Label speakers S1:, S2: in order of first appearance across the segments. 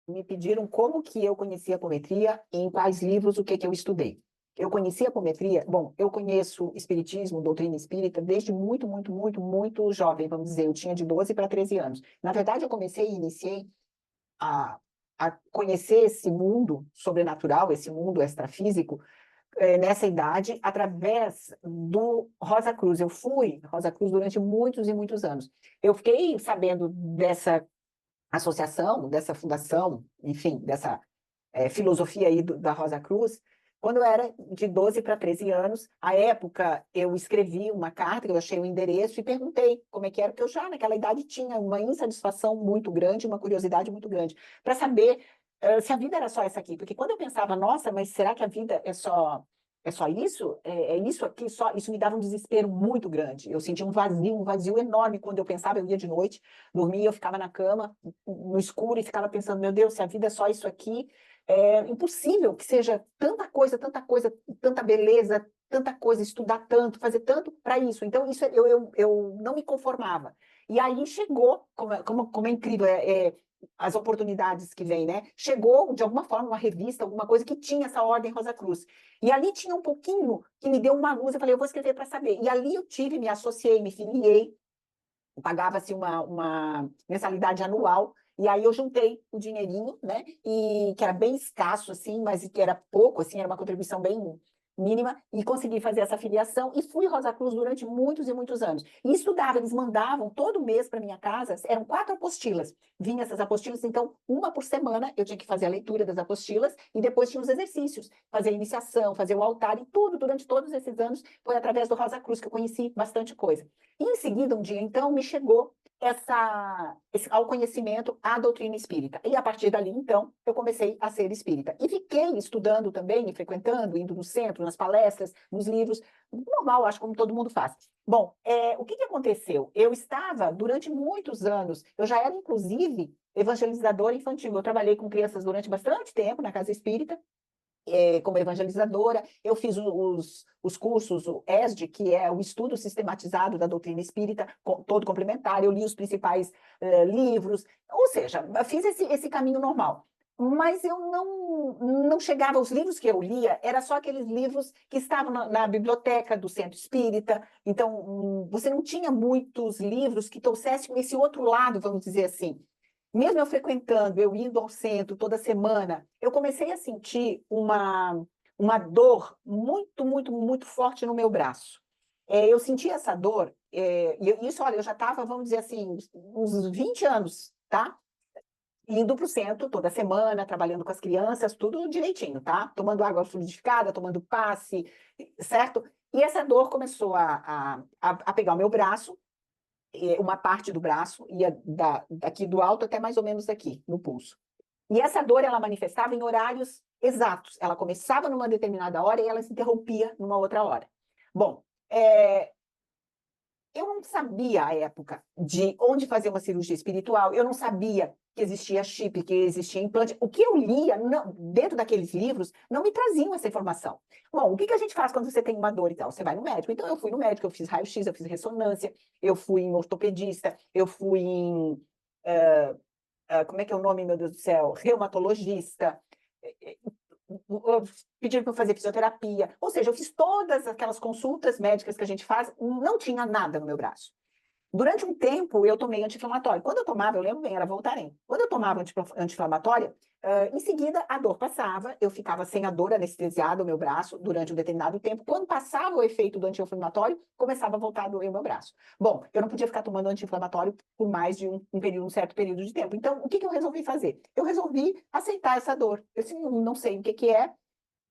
S1: Me pediram como que eu conhecia a apometria e em quais livros, o que que eu estudei. Eu conheci a apometria, bom, eu conheço espiritismo, doutrina espírita, desde muito, muito, muito, muito jovem, vamos dizer, eu tinha de 12 para 13 anos. Na verdade, eu comecei e iniciei a, a conhecer esse mundo sobrenatural, esse mundo extrafísico, nessa idade, através do Rosa Cruz. Eu fui Rosa Cruz durante muitos e muitos anos. Eu fiquei sabendo dessa associação, dessa fundação, enfim, dessa filosofia aí da Rosa Cruz, quando eu era de 12 para 13 anos. À época, eu escrevi uma carta, eu achei o endereço e perguntei como é que era, porque eu já naquela idade tinha uma insatisfação muito grande, uma curiosidade muito grande, para saber se a vida era só essa aqui. Porque quando eu pensava, nossa, mas será que a vida é só isso? É isso aqui só? Isso me dava um desespero muito grande. Eu sentia um vazio enorme quando eu pensava, eu ia de noite, dormia, eu ficava na cama, no escuro, e ficava pensando, meu Deus, se a vida é só isso aqui, é impossível que seja tanta coisa, tanta beleza, tanta coisa, estudar tanto, fazer tanto para isso. Então, isso eu não me conformava. E aí chegou, como é incrível, as oportunidades que vêm, né? Chegou, de alguma forma, uma revista, alguma coisa que tinha essa ordem Rosa Cruz. E ali tinha um pouquinho que me deu uma luz, eu falei, eu vou escrever para saber. E ali eu tive, me associei, me filiei, pagava-se uma mensalidade anual, e aí eu juntei o dinheirinho, né, e que era bem escasso, assim, mas que era pouco, assim, era uma contribuição bem mínima, e consegui fazer essa filiação, e fui Rosa Cruz durante muitos e muitos anos. E estudava, eles mandavam todo mês para minha casa, eram 4 apostilas. Vinha essas apostilas, então, uma por semana eu tinha que fazer a leitura das apostilas, e depois tinha os exercícios, fazer a iniciação, fazer o altar, e tudo, durante todos esses anos, foi através do Rosa Cruz que eu conheci bastante coisa. E em seguida, um dia, então, me chegou ao conhecimento a doutrina espírita. E a partir dali, então, eu comecei a ser espírita. E fiquei estudando também, e frequentando, indo no centro, nas palestras, nos livros, normal, acho, como todo mundo faz. Bom, o que aconteceu? Eu estava, durante muitos anos, eu já era, inclusive, evangelizadora infantil. Eu trabalhei com crianças durante bastante tempo na casa espírita, como evangelizadora. Eu fiz os cursos, o ESD, que é o estudo sistematizado da doutrina espírita, todo complementar. Eu li os principais livros, ou seja, fiz esse caminho normal. Mas eu não chegava aos livros que eu lia, era só aqueles livros que estavam na biblioteca do centro espírita. Então, você não tinha muitos livros que trouxessem esse outro lado, vamos dizer assim. Mesmo eu frequentando, eu indo ao centro toda semana, eu comecei a sentir uma dor muito, muito, muito forte no meu braço. Eu senti essa dor, e isso, olha, eu já estava, vamos dizer assim, uns 20 anos, tá? Indo para o centro toda semana, trabalhando com as crianças, tudo direitinho, tá? Tomando água fluidificada, tomando passe, certo? E essa dor começou a pegar o meu braço, uma parte do braço, ia daqui do alto até mais ou menos aqui, no pulso. E essa dor, ela manifestava em horários exatos. Ela começava numa determinada hora e ela se interrompia numa outra hora. Bom, eu não sabia à época de onde fazer uma cirurgia espiritual, eu não sabia que existia chip, que existia implante. O que eu lia dentro daqueles livros não me traziam essa informação. Bom, o que a gente faz quando você tem uma dor e tal? Você vai no médico. Então, eu fui no médico, eu fiz raio-x, eu fiz ressonância, eu fui em ortopedista, eu fui em. Como é que é o nome, meu Deus do céu? Reumatologista. Pediram para eu fazer fisioterapia. Ou seja, eu fiz todas aquelas consultas médicas que a gente faz, não tinha nada no meu braço. Durante um tempo, eu tomei anti-inflamatório. Quando eu tomava, eu lembro bem, era Voltaren. Quando eu tomava anti-inflamatório, em seguida a dor passava, eu ficava sem a dor anestesiada o meu braço durante um determinado tempo. Quando passava o efeito do anti-inflamatório, começava a voltar a doer o meu braço. Bom, eu não podia ficar tomando anti-inflamatório por mais de um certo período de tempo. Então, o que eu resolvi fazer? Eu resolvi aceitar essa dor. Eu assim, não sei o que é,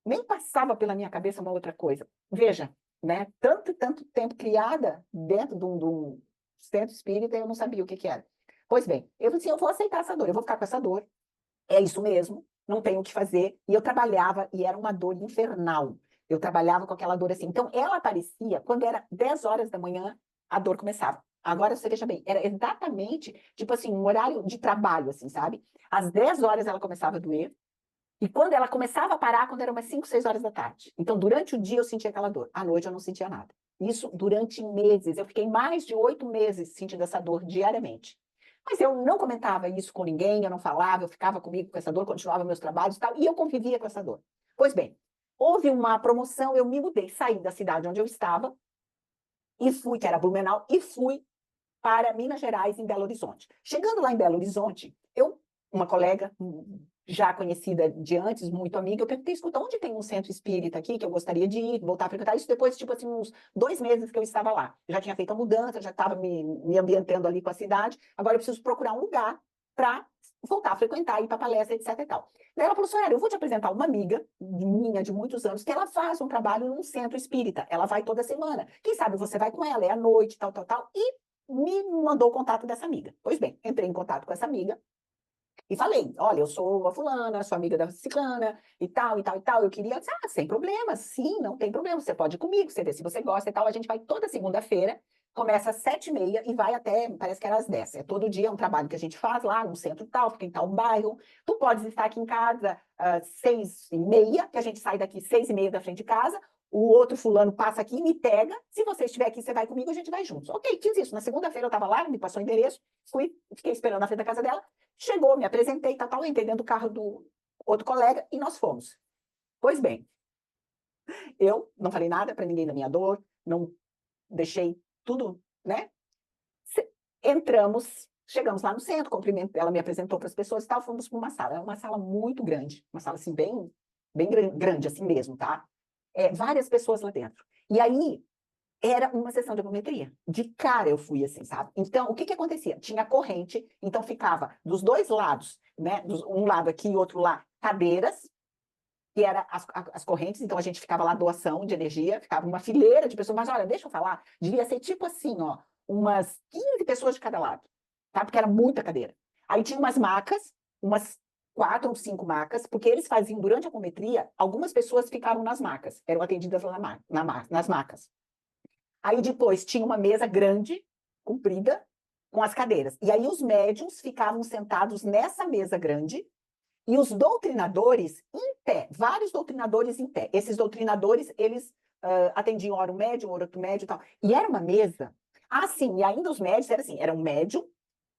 S1: nem passava pela minha cabeça uma outra coisa. Veja, né? Tanto tempo criada dentro de um centro espírita, eu não sabia o que era. Pois bem, eu falei assim, eu vou aceitar essa dor, eu vou ficar com essa dor, é isso mesmo, não tenho o que fazer. E eu trabalhava, e era uma dor infernal. Eu trabalhava com aquela dor assim. Então, ela aparecia, quando era 10 horas da manhã, a dor começava. Agora, você veja bem, era exatamente, tipo assim, um horário de trabalho, assim, sabe? Às 10 horas ela começava a doer, e quando ela começava a parar, quando era umas 5, 6 horas da tarde. Então, durante o dia eu sentia aquela dor. À noite eu não sentia nada. Isso durante meses. Eu fiquei mais de 8 meses sentindo essa dor diariamente. Mas eu não comentava isso com ninguém, eu não falava, eu ficava comigo com essa dor, continuava meus trabalhos e tal, e eu convivia com essa dor. Pois bem, houve uma promoção, eu me mudei, saí da cidade onde eu estava, e fui, que era Blumenau, e fui para Minas Gerais, em Belo Horizonte. Chegando lá em Belo Horizonte, uma colega já conhecida de antes, muito amiga, eu perguntei, escuta, onde tem um centro espírita aqui que eu gostaria de ir, voltar a frequentar? Isso depois, tipo assim, uns 2 meses que eu estava lá. Eu já tinha feito a mudança, já estava me ambientando ali com a cidade, agora eu preciso procurar um lugar para voltar a frequentar, ir para palestra, etc e tal. Daí ela falou, Sônia, eu vou te apresentar uma amiga minha de muitos anos, que ela faz um trabalho num centro espírita, ela vai toda semana. Quem sabe você vai com ela, é à noite, tal, tal, tal, e me mandou o contato dessa amiga. Pois bem, entrei em contato com essa amiga e falei, olha, eu sou a fulana, sou amiga da ciclana, e tal, e tal, e tal. Eu queria, disse, sem problema, sim, não tem problema, você pode ir comigo, você vê se você gosta e tal. A gente vai toda segunda-feira, começa às 7h30 e vai até, parece que era às 10. É todo dia um trabalho que a gente faz lá no centro tal, fica em tal bairro. Tu podes estar aqui em casa às 6h30, que a gente sai daqui 6h30 da frente de casa, o outro fulano passa aqui e me pega. Se você estiver aqui, você vai comigo, a gente vai juntos. Ok, fiz isso. Na segunda-feira eu estava lá, me passou o endereço, fui, fiquei esperando na frente da casa dela. Chegou, me apresentei, tal, tal, entrei dentro do carro do outro colega e nós fomos. Pois bem, eu não falei nada para ninguém da minha dor, não deixei tudo, né? Entramos, chegamos lá no centro, ela me apresentou para as pessoas e tal, fomos para uma sala. É uma sala muito grande, uma sala assim bem grande assim mesmo, tá? Várias pessoas lá dentro. E aí era uma sessão de apometria. De cara eu fui assim, sabe? Então, o que acontecia? Tinha corrente, então ficava dos dois lados, né? Um lado aqui e outro lá, cadeiras, que eram as correntes, então a gente ficava lá, doação de energia, ficava uma fileira de pessoas, mas olha, deixa eu falar, devia ser tipo assim, ó, umas 15 pessoas de cada lado, tá? Porque era muita cadeira. Aí tinha umas macas, umas 4 ou 5 macas, porque eles faziam, durante a apometria, algumas pessoas ficavam nas macas, eram atendidas lá nas macas. Aí depois tinha uma mesa grande, comprida, com as cadeiras. E aí os médiums ficavam sentados nessa mesa grande e os doutrinadores em pé, vários doutrinadores em pé. Esses doutrinadores, eles atendiam ora um médium, ora outro médium e tal. E era uma mesa. Ah, sim, e ainda os médios era assim, era um médium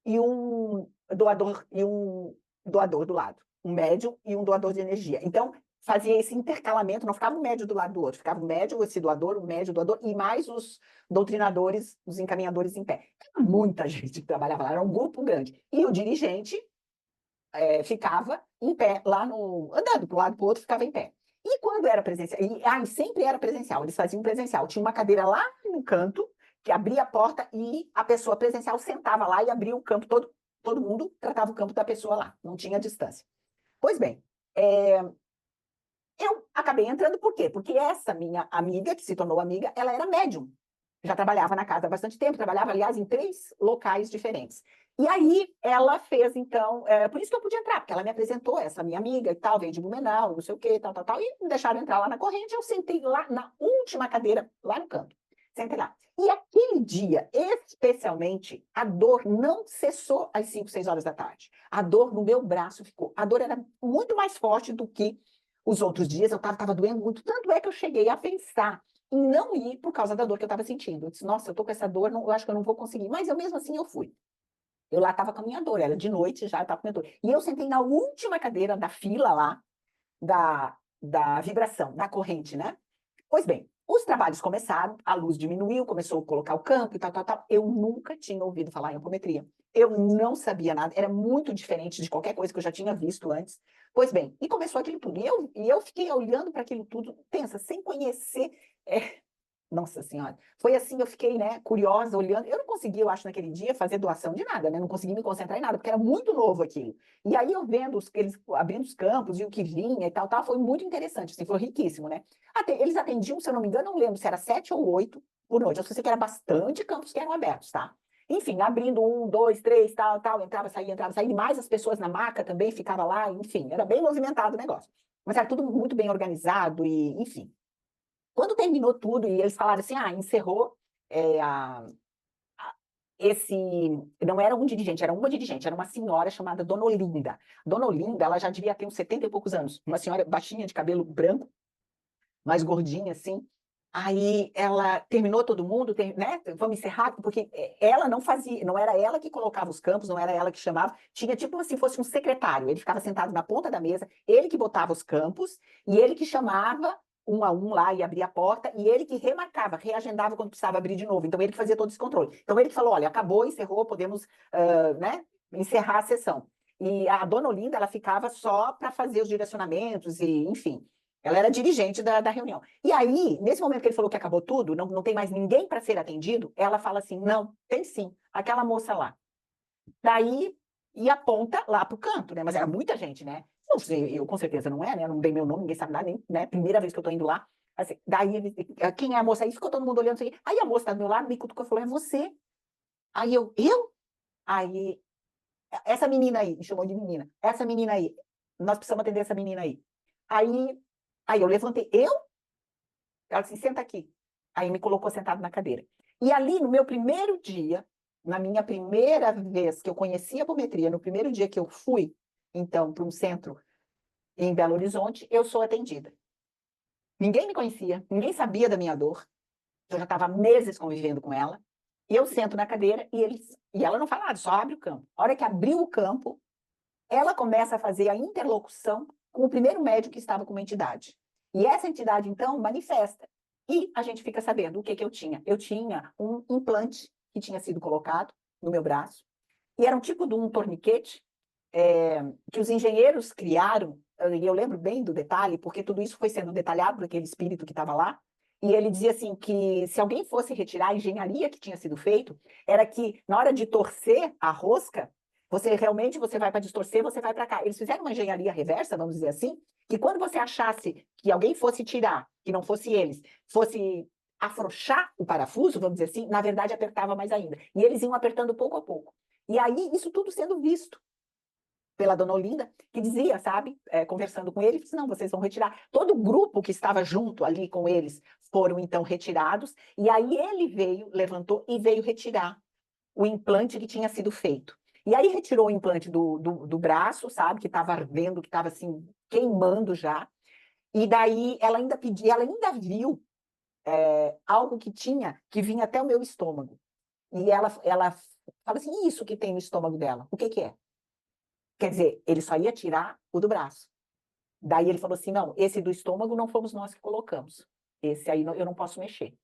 S1: e um doador do lado. Um médium e um doador de energia. Então, fazia esse intercalamento, não ficava um médio do lado do outro, ficava o médio, esse doador, o médio, o doador, e mais os doutrinadores, os encaminhadores em pé. Era muita gente que trabalhava lá, era um grupo grande. E o dirigente ficava em pé, lá no, andando para um lado para o outro, ficava em pé. E quando era presencial, e sempre era presencial, eles faziam presencial. Tinha uma cadeira lá no canto, que abria a porta e a pessoa presencial sentava lá e abria o campo todo mundo tratava o campo da pessoa lá, não tinha distância. Pois bem, eu acabei entrando por quê? Porque essa minha amiga, que se tornou amiga, ela era médium. Já trabalhava na casa há bastante tempo, trabalhava, aliás, em 3 locais diferentes. E aí ela fez, então, por isso que eu pude entrar, porque ela me apresentou, essa minha amiga e tal, veio de Blumenau, não sei o quê, tal, tal, tal, e me deixaram entrar lá na corrente, eu sentei lá na última cadeira, lá no canto. Sentei lá. E aquele dia, especialmente, a dor não cessou às 5, 6 horas da tarde. A dor no meu braço ficou. A dor era muito mais forte do que os outros dias, eu estava doendo muito. Tanto é que eu cheguei a pensar em não ir por causa da dor que eu estava sentindo. Eu disse, nossa, eu tô com essa dor, eu acho que eu não vou conseguir. Mas eu mesmo assim eu fui. Eu lá estava com a minha dor, era de noite já, eu estava com a minha dor. E eu sentei na última cadeira da fila lá, da vibração, da corrente, né? Pois bem, os trabalhos começaram, a luz diminuiu, começou a colocar o campo e tal, tal, tal. Eu nunca tinha ouvido falar em apometria. Eu não sabia nada, era muito diferente de qualquer coisa que eu já tinha visto antes. Pois bem, e começou aquilo tudo. E eu fiquei olhando para aquilo tudo, pensa, sem conhecer. Nossa Senhora, foi assim, eu fiquei, né, curiosa, olhando. Eu não consegui, eu acho, naquele dia, fazer doação de nada, né? Não consegui me concentrar em nada, porque era muito novo aquilo. E aí eu vendo eles abrindo os campos e o que vinha e tal, tal, foi muito interessante, assim, foi riquíssimo, né? Eles atendiam, se eu não me engano, não lembro se era 7 ou 8 por noite. Eu sei que era bastante campos que eram abertos, tá? Enfim, abrindo 1, 2, 3, tal, tal, entrava, saía, mais as pessoas na maca também ficava lá, enfim, era bem movimentado o negócio. Mas era tudo muito bem organizado e, enfim. Quando terminou tudo e eles falaram assim, encerrou esse... Não era um dirigente, era uma dirigente, era uma senhora chamada Dona Olinda. Dona Olinda, ela já devia ter uns 70 e poucos anos, uma senhora baixinha, de cabelo branco, mais gordinha, assim, Aí ela terminou todo mundo, né? Vamos encerrar, porque ela não fazia, não era ela que colocava os campos, não era ela que chamava, tinha tipo assim, fosse um secretário, ele ficava sentado na ponta da mesa, ele que botava os campos, e ele que chamava um a um lá e abria a porta, e ele que remarcava, reagendava quando precisava abrir de novo, então ele que fazia todo esse controle. Então ele que falou, olha, acabou, encerrou, podemos, né, encerrar a sessão. E a dona Olinda, ela ficava só para fazer os direcionamentos, e enfim, ela era dirigente da reunião. E aí, nesse momento que ele falou que acabou tudo, não tem mais ninguém para ser atendido, ela fala assim: não, tem sim, aquela moça lá. Daí, e aponta lá para o canto, né? Mas era muita gente, né? Não sei, eu com certeza não é, né? Não dei meu nome, ninguém sabe nada, nem, né? Primeira vez que eu tô indo lá. Assim, daí, quem é a moça? Aí ficou todo mundo olhando assim. Aí a moça tá do meu lado, me cutucou e falou: é você. Aí eu? Aí, essa menina aí, me chamou de menina. Essa menina aí, nós precisamos atender essa menina aí. Aí, aí eu levantei, eu? Ela disse, senta aqui. Aí me colocou sentado na cadeira. E ali, no meu primeiro dia, na minha primeira vez que eu conheci a apometria, no primeiro dia que eu fui, então, para um centro em Belo Horizonte, eu sou atendida. Ninguém me conhecia, ninguém sabia da minha dor. Eu já estava meses convivendo com ela. E eu sento na cadeira e ela não fala nada, só abre o campo. A hora que abriu o campo, ela começa a fazer a interlocução com o primeiro médico que estava com uma entidade. E essa entidade, então, manifesta. E a gente fica sabendo o que eu tinha. Eu tinha um implante que tinha sido colocado no meu braço, e era um tipo de um torniquete que os engenheiros criaram, e eu lembro bem do detalhe, porque tudo isso foi sendo detalhado por aquele espírito que estava lá, e ele dizia assim que se alguém fosse retirar a engenharia que tinha sido feito, era que na hora de torcer a rosca, você vai para distorcer, você vai para cá. Eles fizeram uma engenharia reversa, vamos dizer assim, que quando você achasse que alguém fosse tirar, que não fosse eles, fosse afrouxar o parafuso, vamos dizer assim, na verdade apertava mais ainda. E eles iam apertando pouco a pouco. E aí, isso tudo sendo visto pela dona Olinda, que dizia, sabe, conversando com ele, disse, não, vocês vão retirar. Todo o grupo que estava junto ali com eles foram então retirados, e aí ele veio, levantou e veio retirar o implante que tinha sido feito. E aí retirou o implante do braço, sabe, que estava ardendo, que estava assim, queimando já, e daí ela ainda pediu, ela ainda viu algo que tinha, que vinha até o meu estômago. E ela fala assim, isso que tem no estômago dela, o que que é? Quer dizer, ele só ia tirar o do braço. Daí ele falou assim: não, esse do estômago não fomos nós que colocamos. Esse aí eu não posso mexer.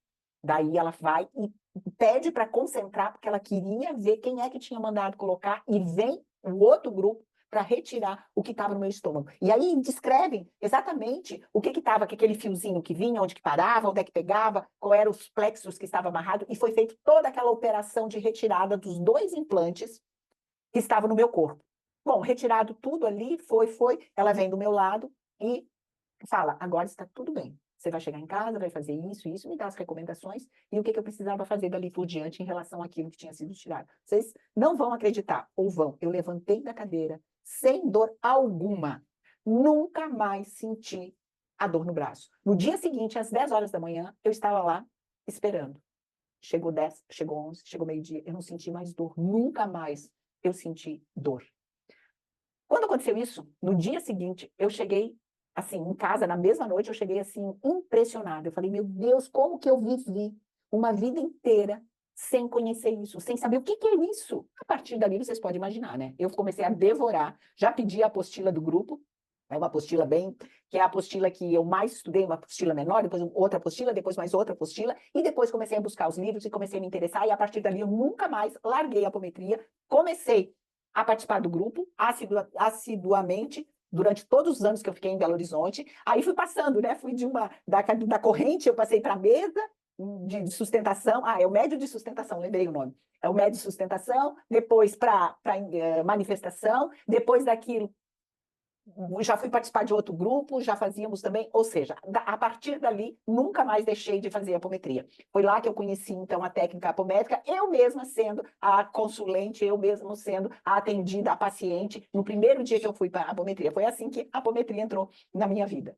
S1: Daí ela vai e pede para concentrar, porque ela queria ver quem é que tinha mandado colocar, e vem o outro grupo para retirar o que estava no meu estômago. E aí descrevem exatamente o que estava, que aquele fiozinho que vinha, onde que parava, onde é que pegava, qual eram os plexos que estava amarrado, e foi feita toda aquela operação de retirada dos dois implantes que estavam no meu corpo. Bom, retirado tudo ali, ela vem do meu lado e fala, agora está tudo bem. Você vai chegar em casa, vai fazer isso, me dá as recomendações e o que eu precisava fazer dali por diante em relação àquilo que tinha sido tirado. Vocês não vão acreditar, ou vão. Eu levantei da cadeira sem dor alguma. Nunca mais senti a dor no braço. No dia seguinte, às 10 horas da manhã, eu estava lá esperando. Chegou 10, chegou 11, chegou meio-dia, eu não senti mais dor. Nunca mais eu senti dor. Quando aconteceu isso, no dia seguinte, eu cheguei, assim, em casa, na mesma noite, eu cheguei, assim, impressionada. Eu falei, meu Deus, como que eu vivi uma vida inteira sem conhecer isso, sem saber o que que é isso? A partir dali, vocês podem imaginar, né? Eu comecei a devorar, já pedi a apostila do grupo, é uma apostila bem, que é a apostila que eu mais estudei, uma apostila menor, depois outra apostila, depois mais outra apostila, e depois comecei a buscar os livros e comecei a me interessar, e a partir dali eu nunca mais larguei a apometria, comecei a participar do grupo assiduamente, durante todos os anos que eu fiquei em Belo Horizonte, aí fui passando, né, fui da corrente, eu passei para a mesa de sustentação, é o médio de sustentação, lembrei o nome, é o médio de sustentação, depois para manifestação, depois daquilo já fui participar de outro grupo, já fazíamos também, ou seja, a partir dali, nunca mais deixei de fazer apometria. Foi lá que eu conheci, então, a técnica apométrica, eu mesma sendo a consulente, eu mesma sendo a atendida, a paciente, no primeiro dia que eu fui para a apometria. Foi assim que a apometria entrou na minha vida.